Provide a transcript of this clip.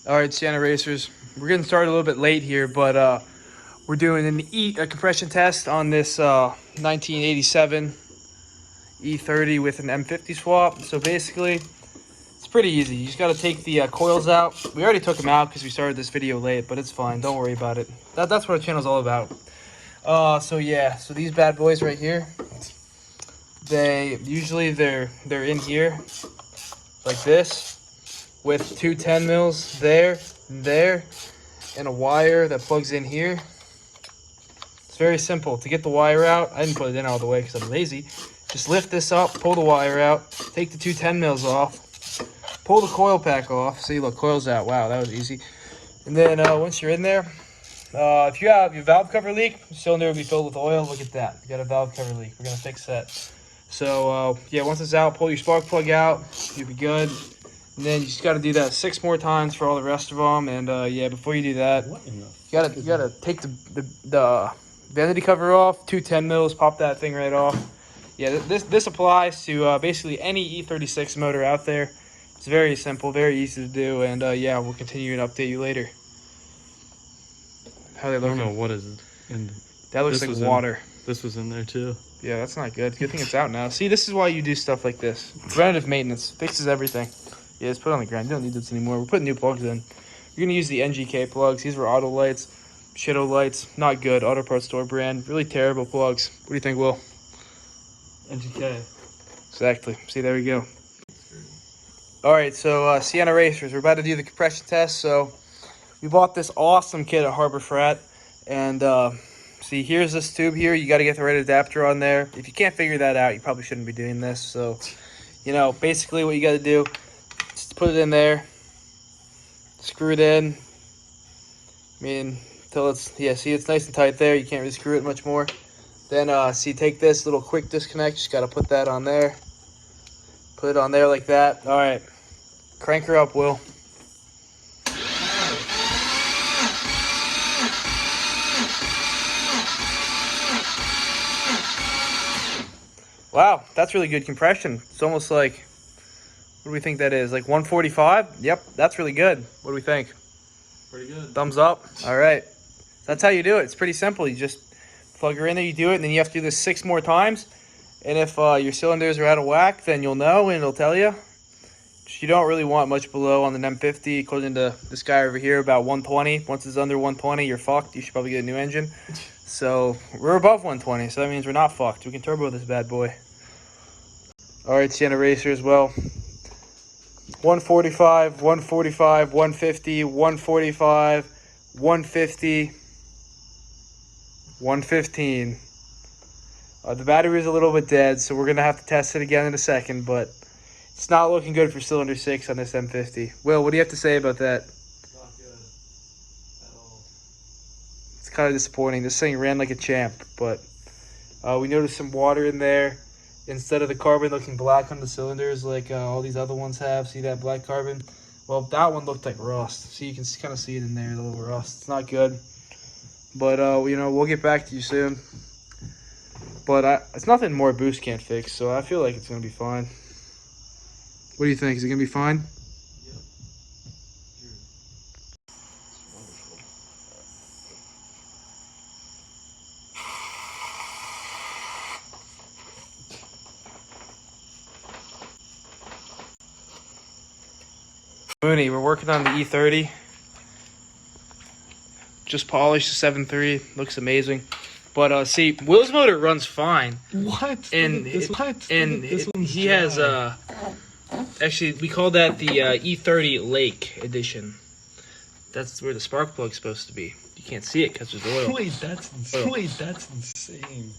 All right, Sienna Racers, we're getting started a little bit late here, but we're doing a compression test on this 1987 E30 with an M50 swap. So basically, it's pretty easy. You just got to take the coils out. We already took them out because we started this video late, but it's fine. Don't worry about it. That's what our channel's all about. So these bad boys right here, they're in here like this, with two 10 mils there and there, and a wire that plugs in here. It's very simple. To get the wire out, I didn't put it in all the way because I'm lazy. Just lift this up, pull the wire out, take the two 10 mils off, pull the coil pack off. See, look, coil's out. Wow, that was easy. And then once you're in there, if you have your valve cover leak, the cylinder will be filled with oil. Look at that. You got a valve cover leak. We're going to fix that. So, once it's out, pull your spark plug out. You'll be good. And then you just got to do that 6 more times for all the rest of them. And before you do that, you gotta take the vanity cover off, two 10 mils, pop that thing right off. Yeah, this applies to basically any E36 motor out there. It's very simple, very easy to do, and we'll continue and update you later. How they look? I don't know what is it. That looks like water. This was in there too. Yeah, that's not good. Good thing it's out now. See, this is why you do stuff like this. Preventative maintenance fixes everything. Yeah, just put it on the ground. You don't need this anymore. We're putting new plugs in. You're going to use the NGK plugs. These were auto lights, shadow lights. Not good. Auto Parts Store brand. Really terrible plugs. What do you think, Will? NGK. Exactly. See, there we go. All right, so Sienna Racers, we're about to do the compression test. So we bought this awesome kit at Harbor Freight. And see, here's this tube here. You got to get the right adapter on there. If you can't figure that out, you probably shouldn't be doing this. So, basically what you got to do, just put it in there, screw it in. Until see, it's nice and tight there. You can't really screw it much more. Then, take this little quick disconnect. Just got to put that on there. Put it on there like that. All right. Crank her up, Will. Wow, that's really good compression. It's almost like, what do we think that is? Like 145? Yep, that's really good. What do we think? Pretty good. Thumbs up. All right. That's how you do it. It's pretty simple. You just plug her in there, you do it, and then you have to do this 6 more times. And if your cylinders are out of whack, then you'll know, and it'll tell you. You don't really want much below on the M50, according to this guy over here, about 120. Once it's under 120, you're fucked. You should probably get a new engine. So we're above 120, so that means we're not fucked. We can turbo this bad boy. All right, Sienna Racers, well, 145, 145, 150, 145, 150, 115. The battery is a little bit dead, so we're going to have to test it again in a second, but it's not looking good for cylinder 6 on this M50. Will, what do you have to say about that? Not good at all. It's kind of disappointing. This thing ran like a champ, but we noticed some water in there. Instead of the carbon looking black on the cylinders like all these other ones have, see that black carbon? Well, that one looked like rust. See, you can kind of see it in there, the little rust. It's not good. But, we'll get back to you soon. But it's nothing more Boost can't fix, so I feel like it's going to be fine. What do you think? Is it going to be fine? Yep. Mooney, we're working on the E30. Just polished the 7.3. Looks amazing. But see, Will's motor runs fine. What? And he has actually, we call that the E30 Lake Edition. That's where the spark plug's supposed to be. You can't see it because there's oil. Wait, that's insane.